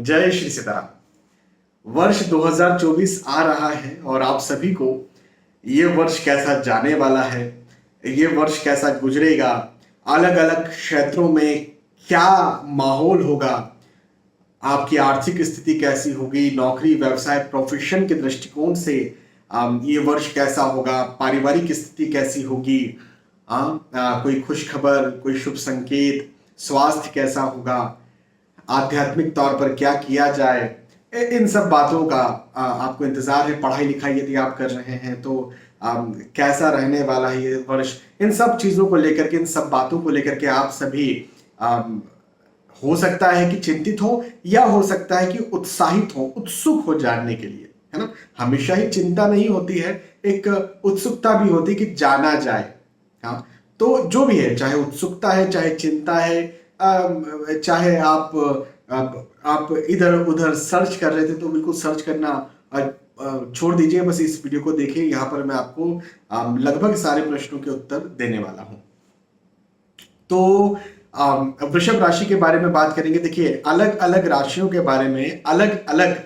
जय श्री सीताराम। वर्ष 2024 आ रहा है और आप सभी को ये वर्ष कैसा जाने वाला है, ये वर्ष कैसा गुजरेगा, अलग अलग क्षेत्रों में क्या माहौल होगा, आपकी आर्थिक स्थिति कैसी होगी, नौकरी व्यवसाय प्रोफेशन के दृष्टिकोण से ये वर्ष कैसा होगा, पारिवारिक स्थिति कैसी होगी, कोई खुश खबर, कोई शुभ संकेत, स्वास्थ्य कैसा होगा, आध्यात्मिक तौर पर क्या किया जाए, इन सब बातों का आपको इंतजार है। पढ़ाई लिखाई यदि आप कर रहे हैं तो कैसा रहने वाला है ये वर्ष, इन सब चीजों को लेकर के, इन सब बातों को लेकर के आप सभी हो सकता है कि चिंतित हो या हो सकता है कि उत्साहित हो, उत्सुक हो जानने के लिए, है ना। हमेशा ही चिंता नहीं होती है, एक उत्सुकता भी होती है कि जाना जाए। हाँ, तो जो भी है, चाहे उत्सुकता है, चाहे चिंता है, चाहे आप इधर उधर सर्च कर रहे थे तो बिल्कुल सर्च करना छोड़ दीजिए, बस इस वीडियो को देखिए। यहाँ पर मैं आपको लगभग सारे प्रश्नों के उत्तर देने वाला हूं। तो वृषभ राशि के बारे में बात करेंगे। देखिए, अलग अलग राशियों के बारे में अलग अलग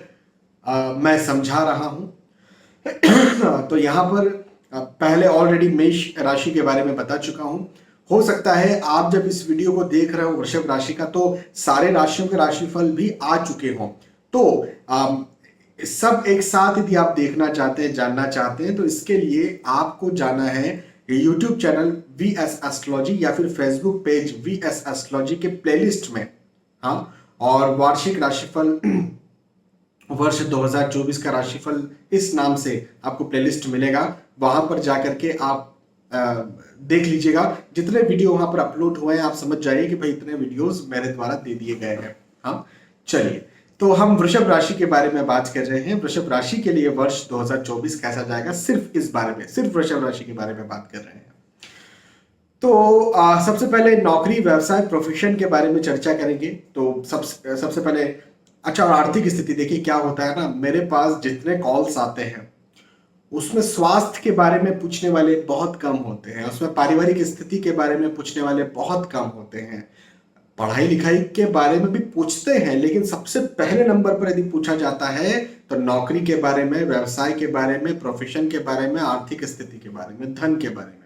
मैं समझा रहा हूं। तो यहाँ पर पहले ऑलरेडी मेष राशि के बारे में बता चुका हूं। हो सकता है आप जब इस वीडियो को देख रहे हो वृषभ राशि का, तो सारे राशियों के राशिफल भी आ चुके हों। तो सब एक साथ यदि आप देखना चाहते हैं, जानना चाहते हैं, तो इसके लिए आपको जाना है YouTube चैनल VS एस्ट्रोलॉजी या फिर फेसबुक पेज VS एस्ट्रोलॉजी के प्लेलिस्ट में। हाँ, और वार्षिक राशिफल वर्ष 2024 का राशिफल इस नाम से आपको प्लेलिस्ट मिलेगा। वहां पर जाकर के आप देख लीजिएगा। जितने वीडियो वहां पर अपलोड हुए हैं आप समझ जाइए कि भाई इतने वीडियोस मेरे द्वारा दे दिए गए हैं। हाँ, चलिए, तो हम वृषभ राशि के बारे में बात कर रहे हैं। वृषभ राशि के लिए वर्ष 2024 कैसा जाएगा, सिर्फ इस बारे में, सिर्फ वृषभ राशि के बारे में बात कर रहे हैं। तो सबसे पहले नौकरी व्यवसाय प्रोफेशन के बारे में चर्चा करेंगे। तो सबसे पहले अच्छा, आर्थिक स्थिति देखिए क्या होता है ना, मेरे पास जितने कॉल्स आते हैं उसमें स्वास्थ्य के बारे में पूछने वाले बहुत कम होते हैं, उसमें पारिवारिक स्थिति के बारे में पूछने वाले बहुत कम होते हैं, पढ़ाई लिखाई के बारे में भी पूछते हैं, लेकिन सबसे पहले नंबर पर यदि पूछा जाता है तो नौकरी के बारे में, व्यवसाय के बारे में, प्रोफेशन के बारे में, आर्थिक स्थिति के बारे में, धन के बारे में।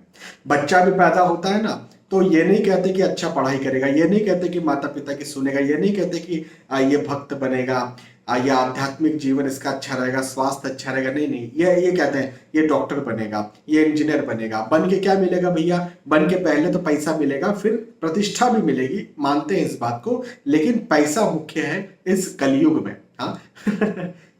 बच्चा भी पैदा होता है ना, तो ये नहीं कहते कि अच्छा पढ़ाई करेगा, ये नहीं कहते कि माता पिता की सुनेगा, ये नहीं कहते कि ये भक्त बनेगा, या आध्यात्मिक जीवन इसका अच्छा रहेगा, स्वास्थ्य अच्छा रहेगा। नहीं नहीं, ये कहते हैं ये डॉक्टर बनेगा, ये इंजीनियर बनेगा। बन के क्या मिलेगा भैया? बन के पहले तो पैसा मिलेगा, फिर प्रतिष्ठा भी मिलेगी, मानते हैं इस बात को, लेकिन पैसा मुख्य है इस कलयुग में। हाँ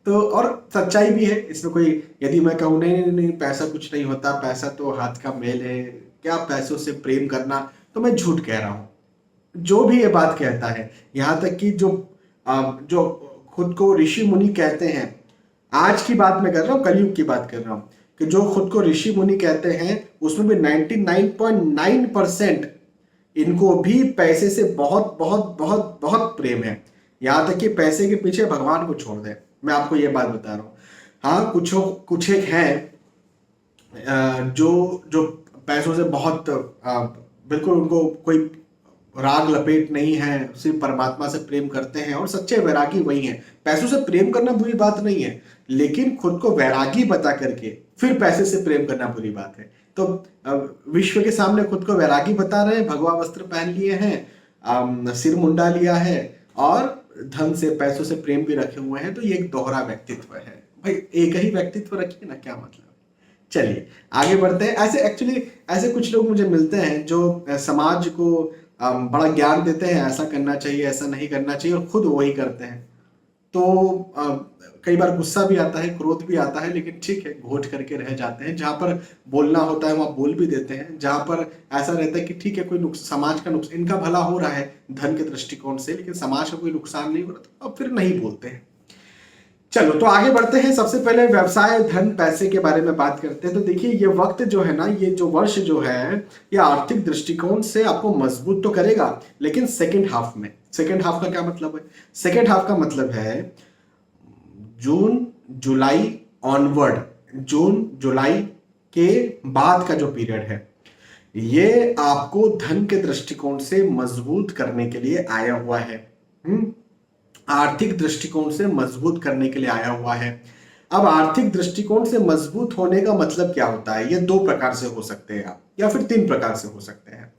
तो और सच्चाई भी है इसमें। कोई यदि मैं कहूँ नहीं नहीं नहीं पैसा कुछ नहीं होता, पैसा तो हाथ का मेल है, क्या पैसों से प्रेम करना, तो मैं झूठ कह रहा हूं। जो भी ये बात कहता है, यहां तक कि जो खुद को ऋषि मुनि कहते हैं, आज की बात मैं कर रहा हूं, कलयुग की बात कर रहा हूं, कि जो खुद को ऋषि मुनि कहते हैं उसमें भी 99.9% इनको भी पैसे से बहुत बहुत बहुत बहुत प्रेम है। यहां तक कि पैसे के पीछे भगवान को छोड़ दे, मैं आपको ये बात बता रहा हूं। हाँ, कुछ एक हैं जो पैसों से बहुत बिल्कुल उनको कोई राग लपेट नहीं है, सिर्फ परमात्मा से प्रेम करते हैं और सच्चे वैरागी वही हैं। पैसों से प्रेम करना बुरी बात नहीं है, लेकिन खुद को वैरागी बता करके फिर पैसे से प्रेम करना बुरी बात है। तो विश्व के सामने खुद को वैरागी बता रहे हैं, भगवा वस्त्र पहन लिए हैं, सिर मुंडा लिया है और धन से पैसों से प्रेम भी रखे हुए हैं। तो ये एक दोहरा व्यक्तित्व है भाई, एक ही व्यक्तित्व रखिए ना, क्या मतलब। चलिए आगे बढ़ते हैं। ऐसे कुछ लोग मुझे मिलते हैं जो समाज को बड़ा ज्ञान देते हैं, ऐसा करना चाहिए, ऐसा नहीं करना चाहिए, और खुद वही करते हैं। तो कई बार गुस्सा भी आता है, क्रोध भी आता है, लेकिन ठीक है, घोट करके रह जाते हैं। जहां पर बोलना होता है वहां बोल भी देते हैं, जहां पर ऐसा रहता है कि ठीक है, कोई समाज का नुकसान, इनका भला हो रहा है धन के दृष्टिकोण से, लेकिन समाज का कोई नुकसान नहीं हो रहा, तो अब फिर नहीं बोलते हैं। चलो, तो आगे बढ़ते हैं। सबसे पहले व्यवसाय, धन, पैसे के बारे में बात करते हैं। तो देखिए, ये वक्त जो है ना, ये जो वर्ष जो है, ये आर्थिक दृष्टिकोण से आपको मजबूत तो करेगा, लेकिन सेकंड हाफ में, सेकंड हाफ का क्या मतलब है? सेकंड हाफ का मतलब है जून जुलाई ऑनवर्ड, जून जुलाई के बाद का जो पीरियड है, ये आपको धन के दृष्टिकोण से मजबूत करने के लिए आया हुआ है। आर्थिक दृष्टिकोण से मजबूत करने के लिए आया हुआ है। अब आर्थिक दृष्टिकोण से मजबूत होने का मतलब क्या होता है? ये दो प्रकार से हो सकते हैं आप, या फिर तीन प्रकार से हो सकते हैं।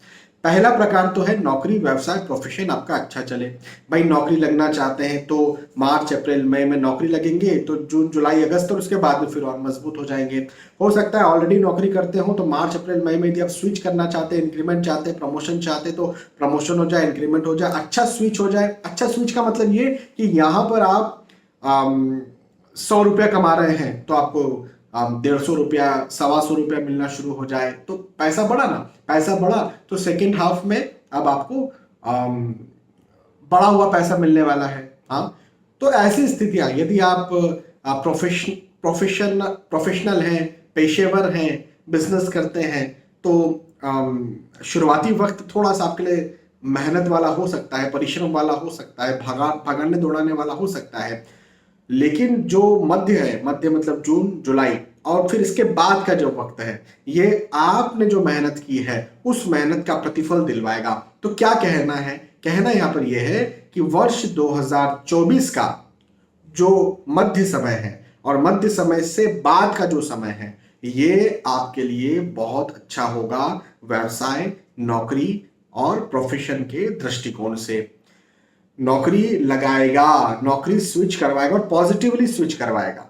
पहला प्रकार तो है नौकरी, व्यवसाय, प्रोफेशन आपका अच्छा चले। भाई नौकरी लगना चाहते हैं तो मार्च अप्रैल मई में नौकरी लगेंगे, तो जून जुलाई अगस्त और उसके बाद में फिर और मजबूत हो जाएंगे। हो सकता है ऑलरेडी नौकरी करते हो तो मार्च अप्रैल मई में यदि आप स्विच करना चाहते हैं, इंक्रीमेंट चाहते हैं, प्रमोशन चाहते हैं, तो प्रमोशन हो जाए, इंक्रीमेंट हो जाए, अच्छा स्विच हो जाए। अच्छा स्विच का मतलब ये कि यहाँ पर आप 100 रुपया कमा रहे हैं तो आपको 150 रुपया, 125 रुपया मिलना शुरू हो जाए, तो पैसा बढ़ा ना। पैसा बढ़ा तो सेकेंड हाफ में अब आपको बढ़ा हुआ पैसा मिलने वाला है। हाँ, तो ऐसी स्थितियां यदि आप प्रोफेशनल हैं, पेशेवर हैं, बिजनेस करते हैं, तो शुरुआती वक्त थोड़ा सा आपके लिए मेहनत वाला हो सकता है, परिश्रम वाला हो सकता है, भागने दौड़ाने वाला हो सकता है। लेकिन जो मध्य है, मध्य मतलब जून जुलाई और फिर इसके बाद का जो वक्त है, ये आपने जो मेहनत की है उस मेहनत का प्रतिफल दिलवाएगा। तो क्या कहना है? कहना यहाँ पर यह है कि वर्ष 2024 का जो मध्य समय है और मध्य समय से बाद का जो समय है, ये आपके लिए बहुत अच्छा होगा व्यवसाय, नौकरी और प्रोफेशन के दृष्टिकोण से। नौकरी लगाएगा, नौकरी स्विच करवाएगा और पॉजिटिवली स्विच करवाएगा।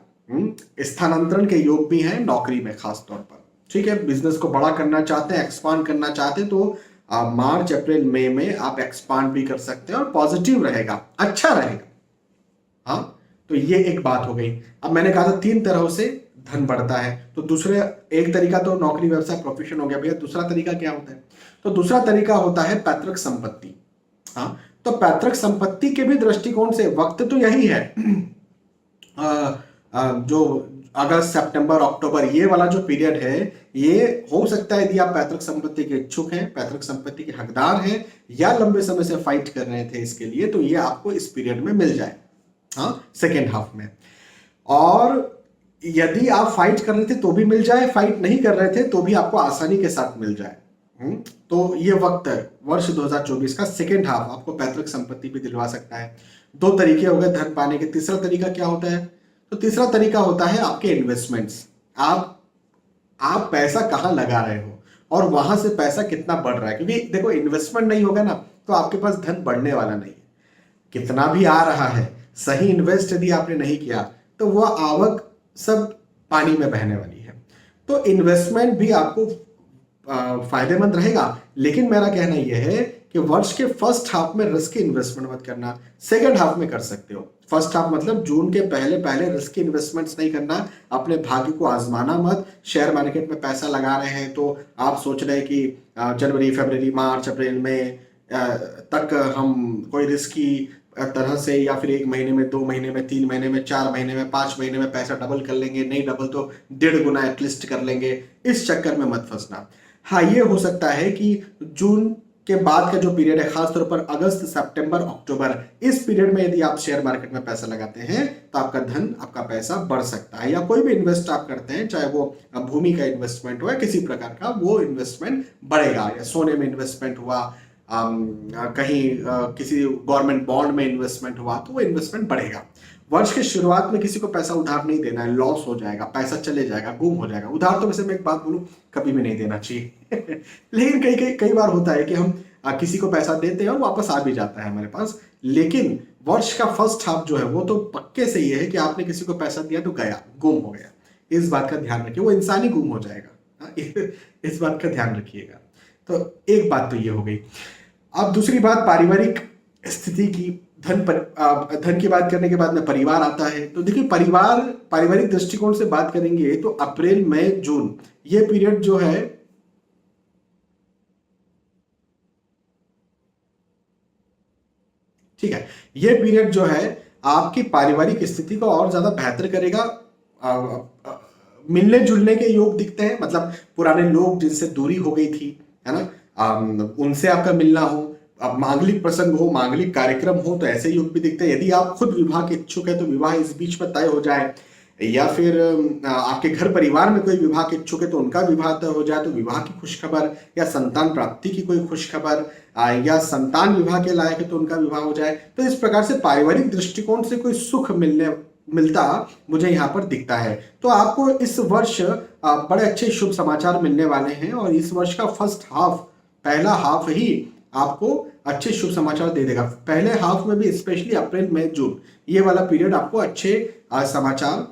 स्थानांतरण के योग भी हैं नौकरी में खास तौर पर। ठीक है, बिजनेस को बड़ा करना चाहते हैं, एक्सपांड करना चाहते हैं, तो मार्च अप्रैल मई में आप एक्सपांड भी कर सकते हैं और पॉजिटिव रहेगा, अच्छा रहेगा। हाँ, तो ये एक बात हो गई। अब मैंने कहा था 3 तरह से धन बढ़ता है, तो दूसरे एक तरीका तो नौकरी, व्यवसाय, प्रोफेशन हो गया। भैया दूसरा तरीका क्या होता है? तो दूसरा तरीका होता है पैतृक संपत्ति। हाँ, तो पैतृक संपत्ति के भी दृष्टिकोण से वक्त तो यही है, जो अगस्त सितंबर अक्टूबर ये वाला जो पीरियड है, ये हो सकता है यदि आप पैतृक संपत्ति के इच्छुक हैं, पैतृक संपत्ति के हकदार हैं या लंबे समय से फाइट कर रहे थे इसके लिए, तो ये आपको इस पीरियड में मिल जाए। हाँ, सेकेंड हाफ में। और यदि आप फाइट कर रहे थे तो भी मिल जाए, फाइट नहीं कर रहे थे तो भी आपको आसानी के साथ मिल जाए। तो ये वक्त है वर्ष 2024 का सेकेंड हाफ आपको पैतृक संपत्ति भी दिलवा सकता है। 2 तरीके हो गए धन पाने के। तीसरा तरीका क्या होता है? तो तीसरा तरीका होता है आपके इन्वेस्टमेंट्स। आप पैसा कहाँ लगा रहे हो और वहां से पैसा कितना बढ़ रहा है, क्योंकि देखो इन्वेस्टमेंट नहीं होगा ना तो आपके पास धन बढ़ने वाला नहीं है। कितना भी आ रहा है, सही इन्वेस्ट यदि आपने नहीं किया तो वह आवक सब पानी में बहने वाली है। तो इन्वेस्टमेंट भी आपको फायदेमंद रहेगा। लेकिन मेरा कहना यह है कि वर्ष के फर्स्ट हाफ में रिस्की इन्वेस्टमेंट मत करना, सेकंड हाफ में कर सकते हो। फर्स्ट हाफ मतलब जून के पहले रिस्की इन्वेस्टमेंट्स नहीं करना, अपने भाग्य को आजमाना मत। शेयर मार्केट में पैसा लगा रहे हैं तो आप सोच रहे हैं कि जनवरी, फरवरी, मार्च, अप्रैल में तक हम कोई रिस्की तरह से या फिर 1 महीने में, 2 महीने में, 3 महीने में, 4 महीने में, 5 महीने में पैसा डबल कर लेंगे। नहीं डबल तो 1.5 गुना एटलीस्ट कर लेंगे। इस चक्कर में मत फंसना। हाँ, ये हो सकता है कि जून के बाद का जो पीरियड है, खासतौर पर अगस्त, सितंबर, अक्टूबर, इस पीरियड में यदि आप शेयर मार्केट में पैसा लगाते हैं तो आपका धन, आपका पैसा बढ़ सकता है। या कोई भी इन्वेस्ट आप करते हैं, चाहे वो भूमि का इन्वेस्टमेंट हो या किसी प्रकार का, वो इन्वेस्टमेंट बढ़ेगा। या सोने में इन्वेस्टमेंट हुआ, कहीं किसी गवर्नमेंट बॉन्ड में इन्वेस्टमेंट हुआ, तो वो इन्वेस्टमेंट बढ़ेगा। वर्ष के शुरुआत में किसी को पैसा उधार नहीं देना है, लॉस हो जाएगा, पैसा चले जाएगा, गुम हो जाएगा। उधार तो वैसे मैं एक बात बोलूं, कभी भी नहीं देना चाहिए लेकिन कई बार होता है कि हम किसी को पैसा देते हैं और वापस आ भी जाता है हमारे पास। लेकिन वर्ष का फर्स्ट हाफ जो है वो तो पक्के से ये है कि आपने किसी को पैसा दिया तो गया, गुम हो गया। इस बात का ध्यान रखिए, वो इंसानी गुम हो जाएगा। इस बात का ध्यान रखिएगा। तो एक बात तो ये हो गई। अब दूसरी बात पारिवारिक स्थिति की। धन की बात करने के बाद में परिवार आता है। तो देखिए पारिवारिक दृष्टिकोण से बात करेंगे तो अप्रैल, मई, जून ये पीरियड जो है, ठीक है, ये पीरियड जो है आपकी पारिवारिक स्थिति को और ज्यादा बेहतर करेगा। मिलने जुलने के योग दिखते हैं, मतलब पुराने लोग जिनसे दूरी हो गई थी, है ना, उनसे आपका मिलना हो। अब मांगलिक प्रसंग हो, मांगलिक कार्यक्रम हो, तो ऐसे योग भी दिखते हैं। यदि आप खुद विवाह के इच्छुक है तो विवाह इस बीच में तय हो जाए। या फिर आपके घर परिवार में कोई विवाह के इच्छुक है तो उनका विवाह तय हो जाए, तो विवाह की खुशखबर, या संतान प्राप्ति की कोई खुशखबर, या संतान विवाह के लायक है तो उनका विवाह हो जाए। तो इस प्रकार से पारिवारिक दृष्टिकोण से कोई सुख मिलता मुझे यहाँ पर दिखता है। तो आपको इस वर्ष बड़े अच्छे शुभ समाचार मिलने वाले हैं, और इस वर्ष का फर्स्ट हाफ, पहला हाफ ही आपको अच्छे शुभ समाचार दे देगा। पहले हाफ में भी स्पेशली अप्रैल मई जून ये वाला पीरियड आपको अच्छे समाचार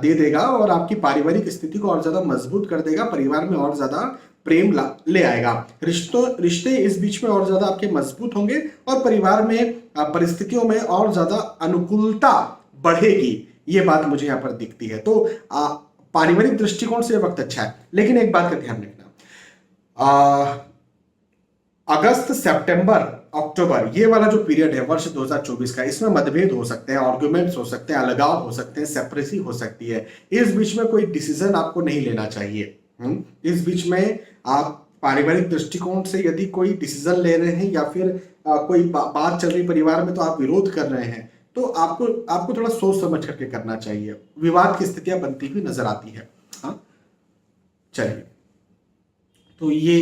दे देगा, और आपकी पारिवारिक स्थिति को और ज्यादा मजबूत कर देगा, परिवार में और ज्यादा प्रेम ले आएगा। रिश्ते इस बीच में और ज्यादा आपके मजबूत होंगे, और परिवार में परिस्थितियों में और ज्यादा अनुकूलता बढ़ेगी, ये बात मुझे यहाँ पर दिखती है। तो पारिवारिक दृष्टिकोण से वक्त अच्छा है। लेकिन एक बात का ध्यान रखना, अगस्त, सितंबर, अक्टूबर ये वाला जो पीरियड है वर्ष 2024 का, इसमें मतभेद हो सकते हैं, आर्गुमेंट्स हो सकते हैं, अलगाव हो सकते हैं, सेपरेसी हो सकती है। इस बीच में कोई डिसीजन आपको नहीं लेना चाहिए। इस बीच में आप पारिवारिक दृष्टिकोण से यदि कोई डिसीजन ले रहे हैं, या फिर कोई बात चल रही परिवार में तो आप विरोध कर रहे हैं, तो आपको थोड़ा सोच समझ करके करना चाहिए। विवाद की स्थितियां बनती हुई नजर आती है। हाँ, चलिए, तो ये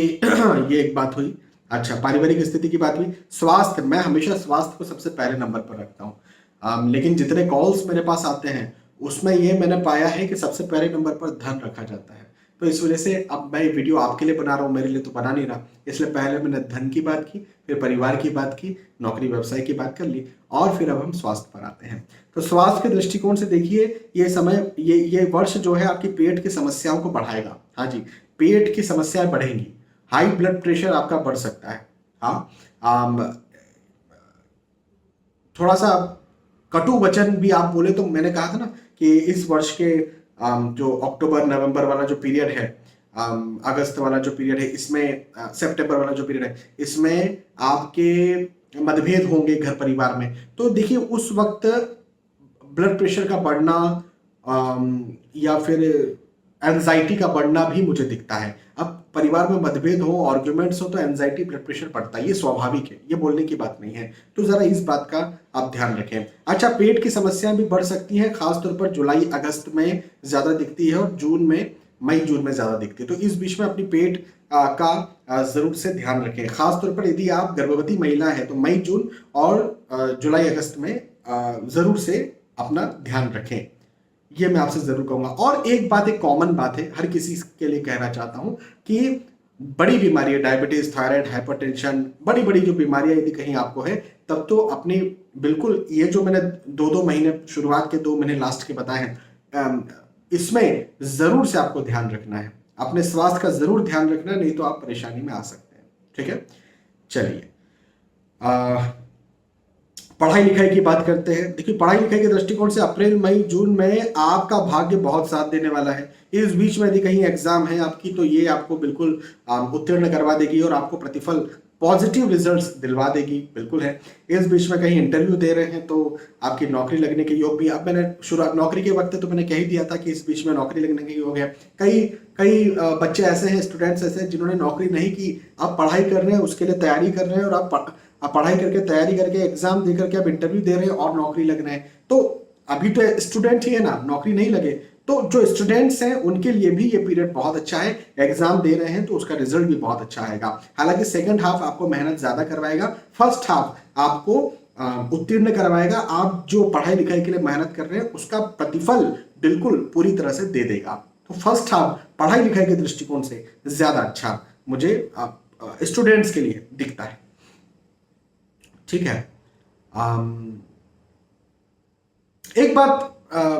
एक बात हुई। अच्छा, पारिवारिक स्थिति की बात हुई। स्वास्थ्य, मैं हमेशा स्वास्थ्य को सबसे पहले नंबर पर रखता हूँ, लेकिन जितने कॉल्स मेरे पास आते हैं उसमें ये मैंने पाया है कि सबसे पहले नंबर पर धन रखा जाता है। तो इस वजह से अब मैं वीडियो आपके लिए बना रहा हूँ, मेरे लिए तो बना नहीं रहा, इसलिए पहले मैंने धन की बात की, फिर परिवार की बात की, नौकरी व्यवसाय की बात कर ली, और फिर अब हम स्वास्थ्य पर आते हैं। तो स्वास्थ्य के दृष्टिकोण से देखिए, ये समय, ये वर्ष जो है आपकी पेट की समस्याओं को बढ़ाएगा। हाँ जी, पेट की समस्याएं बढ़ेंगी, हाई ब्लड प्रेशर आपका बढ़ सकता है। हाँ, थोड़ा सा कटु वचन भी आप बोले तो मैंने कहा था ना कि इस वर्ष के जो अक्टूबर नवंबर वाला जो पीरियड है, अगस्त वाला जो पीरियड है, इसमें सितंबर वाला जो पीरियड है, इसमें आपके मतभेद होंगे घर परिवार में। तो देखिए, उस वक्त ब्लड प्रेशर का बढ़ना या फिर एंजाइटी का बढ़ना भी मुझे दिखता है। अब परिवार में मतभेद हो, आर्ग्यूमेंट्स हो, तो एंजाइटी, ब्लड प्रेशर बढ़ता है, ये स्वाभाविक है, ये बोलने की बात नहीं है। तो जरा इस बात का आप ध्यान रखें। अच्छा, पेट की समस्याएं भी बढ़ सकती हैं, खासतौर पर जुलाई अगस्त में ज्यादा दिखती है, और मई जून में ज्यादा दिखती है। तो इस बीच में अपनी पेट का जरूर से ध्यान रखें। खासतौर पर यदि आप गर्भवती महिला है तो मई जून और जुलाई अगस्त में जरूर से अपना ध्यान रखें, ये मैं आपसे जरूर कहूंगा। और एक बात, एक कॉमन बात है, हर किसी के लिए कहना चाहता हूं कि बड़ी बीमारी है, डायबिटीज, थायराइड, हाइपरटेंशन, बड़ी बड़ी जो बीमारियां यदि कहीं आपको है, तब तो अपनी बिल्कुल, ये जो मैंने 2-2 महीने, शुरुआत के 2 महीने लास्ट के बताए हैं, इसमें जरूर से आपको ध्यान रखना है, अपने स्वास्थ्य का जरूर ध्यान रखना है, नहीं तो आप परेशानी में आ सकते हैं। ठीक है, चलिए, पढ़ाई लिखाई की बात करते हैं। देखिए, पढ़ाई लिखाई के दृष्टिकोण से अप्रैल मई जून में आपका भाग्य बहुत साथ देने वाला है। इस बीच में यदि कहीं एग्जाम है आपकी, तो ये आपको बिल्कुल उत्तीर्ण करवा देगी, और आपको प्रतिफल, पॉजिटिव रिजल्ट्स दिलवा देगी, बिल्कुल है। इस बीच में कहीं इंटरव्यू दे रहे हैं तो आपकी नौकरी लगने के योग भी, अब मैंने शुरुआत नौकरी के वक्त तो मैंने कह ही दिया था कि इस बीच में नौकरी लगने के योग है। कई बच्चे ऐसे हैं, स्टूडेंट्स ऐसे हैं जिन्होंने नौकरी नहीं की, आप पढ़ाई कर रहे हैं, उसके लिए तैयारी कर रहे हैं, और आप पढ़ाई करके, तैयारी करके, एग्जाम दे करके आप इंटरव्यू दे रहे हैं और नौकरी लग रहे हैं। तो अभी तो स्टूडेंट ही है ना, नौकरी नहीं लगे, तो जो स्टूडेंट्स हैं उनके लिए भी ये पीरियड बहुत अच्छा है। एग्जाम दे रहे हैं तो उसका रिजल्ट भी बहुत अच्छा आएगा। हालांकि सेकंड हाफ आपको मेहनत ज्यादा करवाएगा, फर्स्ट हाफ आपको उत्तीर्ण करवाएगा। आप जो पढ़ाई लिखाई के लिए मेहनत कर रहे हैं उसका प्रतिफल बिल्कुल पूरी तरह से दे देगा। तो फर्स्ट हाफ पढ़ाई लिखाई के दृष्टिकोण से ज्यादा अच्छा मुझे स्टूडेंट्स के लिए दिखता है। ठीक है, एक बात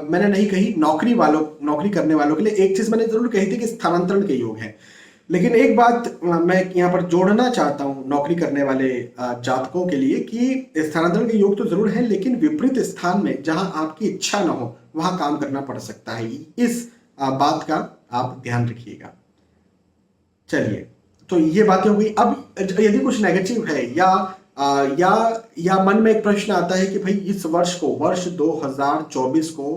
मैंने नहीं कही, नौकरी करने वालों के लिए एक चीज मैंने जरूर कही थी कि स्थानांतरण के योग हैं, लेकिन एक बात मैं यहाँ पर जोड़ना चाहता हूँ नौकरी करने वाले जातकों के लिए कि स्थानांतरण के योग तो जरूर हैं, लेकिन विपरीत स्थान में जहां आपकी इच्छा ना हो वहां काम करना पड़ सकता है। इस बात का आप ध्यान रखिएगा। चलिए, तो ये बातें हो गई। अब यदि कुछ नेगेटिव है या मन में एक प्रश्न आता है कि भाई इस वर्ष 2024 को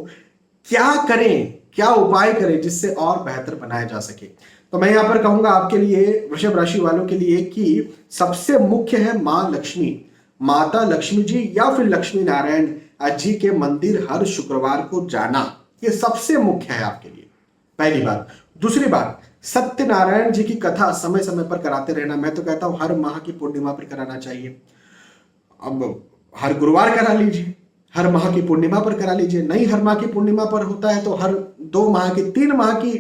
क्या करें, क्या उपाय करें जिससे और बेहतर बनाया जा सके, तो मैं यहां पर कहूंगा आपके लिए, वृषभ राशि वालों के लिए, कि सबसे मुख्य है मां लक्ष्मी, माता लक्ष्मी जी या फिर लक्ष्मी नारायण जी के मंदिर हर शुक्रवार को जाना। ये सबसे मुख्य है आपके लिए, पहली बात। दूसरी बात, सत्यनारायण जी की कथा समय समय पर कराते रहना। मैं तो कहता हूं हर माह की पूर्णिमा पर कराना चाहिए। अब हर गुरुवार करा लीजिए, हर माह की पूर्णिमा पर करा लीजिए। नहीं हर माह की पूर्णिमा पर होता है तो हर 2 माह की, 3 माह की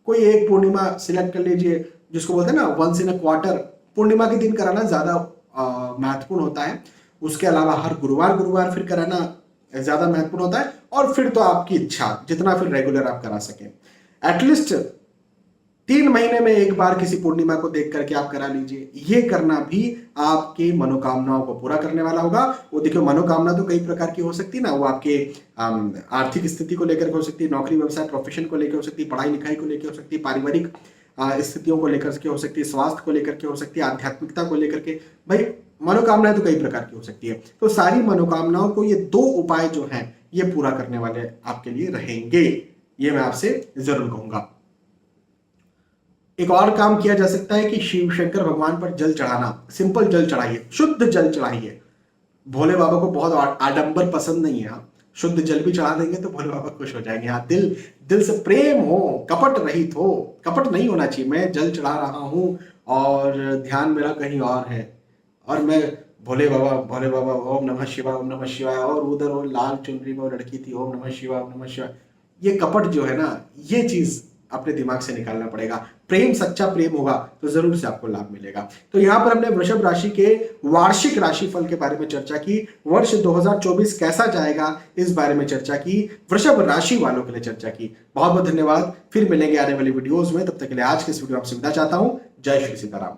कोई एक पूर्णिमा सिलेक्ट कर लीजिए, जिसको बोलते हैं ना वंस इन अ क्वार्टर, पूर्णिमा के दिन कराना ज्यादा महत्वपूर्ण होता है। उसके अलावा हर गुरुवार गुरुवार फिर कराना ज्यादा महत्वपूर्ण होता है। और फिर तो आपकी इच्छा, जितना फिर रेगुलर आप करा सकें। एटलीस्ट 3 महीने में एक बार किसी पूर्णिमा को देख करके आप करा लीजिए। ये करना भी आपकी मनोकामनाओं को पूरा करने वाला होगा। वो देखिए, मनोकामना तो कई प्रकार की हो सकती है ना। वो आपके आर्थिक स्थिति को लेकर के हो सकती है, नौकरी व्यवसाय प्रोफेशन को लेकर हो सकती है, पढ़ाई लिखाई को लेकर हो सकती है, पारिवारिक स्थितियों को लेकर के हो सकती है, स्वास्थ्य को लेकर के हो सकती है, आध्यात्मिकता को लेकर के। भाई मनोकामनाएं तो कई प्रकार की हो सकती है। तो सारी मनोकामनाओं को ये 2 उपाय जो हैं ये पूरा करने वाले आपके लिए रहेंगे, ये मैं आपसे जरूर कहूंगा। एक और काम किया जा सकता है कि शिव शंकर भगवान पर जल चढ़ाना। सिंपल जल चढ़ाइए, शुद्ध जल चढ़ाइए। भोले बाबा को बहुत आडंबर पसंद नहीं है। हाँ, शुद्ध जल भी चढ़ा देंगे तो भोले बाबा खुश हो जाएंगे। हाँ, दिल से प्रेम हो, कपट रहित हो। कपट नहीं होना चाहिए। मैं जल चढ़ा रहा हूं और ध्यान मेरा कहीं और है, और मैं भोले बाबा ओम नमः शिवाय ओम नमः शिवाय, और उधर वो लाल चुनरी में वो लड़की थी, ओम नमः शिवाय ओम नमः शिवाय। ये कपट जो है ना, ये चीज अपने दिमाग से निकालना पड़ेगा। प्रेम, सच्चा प्रेम होगा तो जरूर से आपको लाभ मिलेगा। तो यहां पर हमने वृषभ राशि के वार्षिक राशिफल के बारे में चर्चा की। वर्ष 2024 कैसा जाएगा इस बारे में चर्चा की, वृषभ राशि वालों के लिए चर्चा की। बहुत बहुत धन्यवाद। फिर मिलेंगे आने वाली वीडियोस में। तब तक के लिए आज के इस वीडियो आपसे विदा चाहता हूं। जय श्री सीताराम।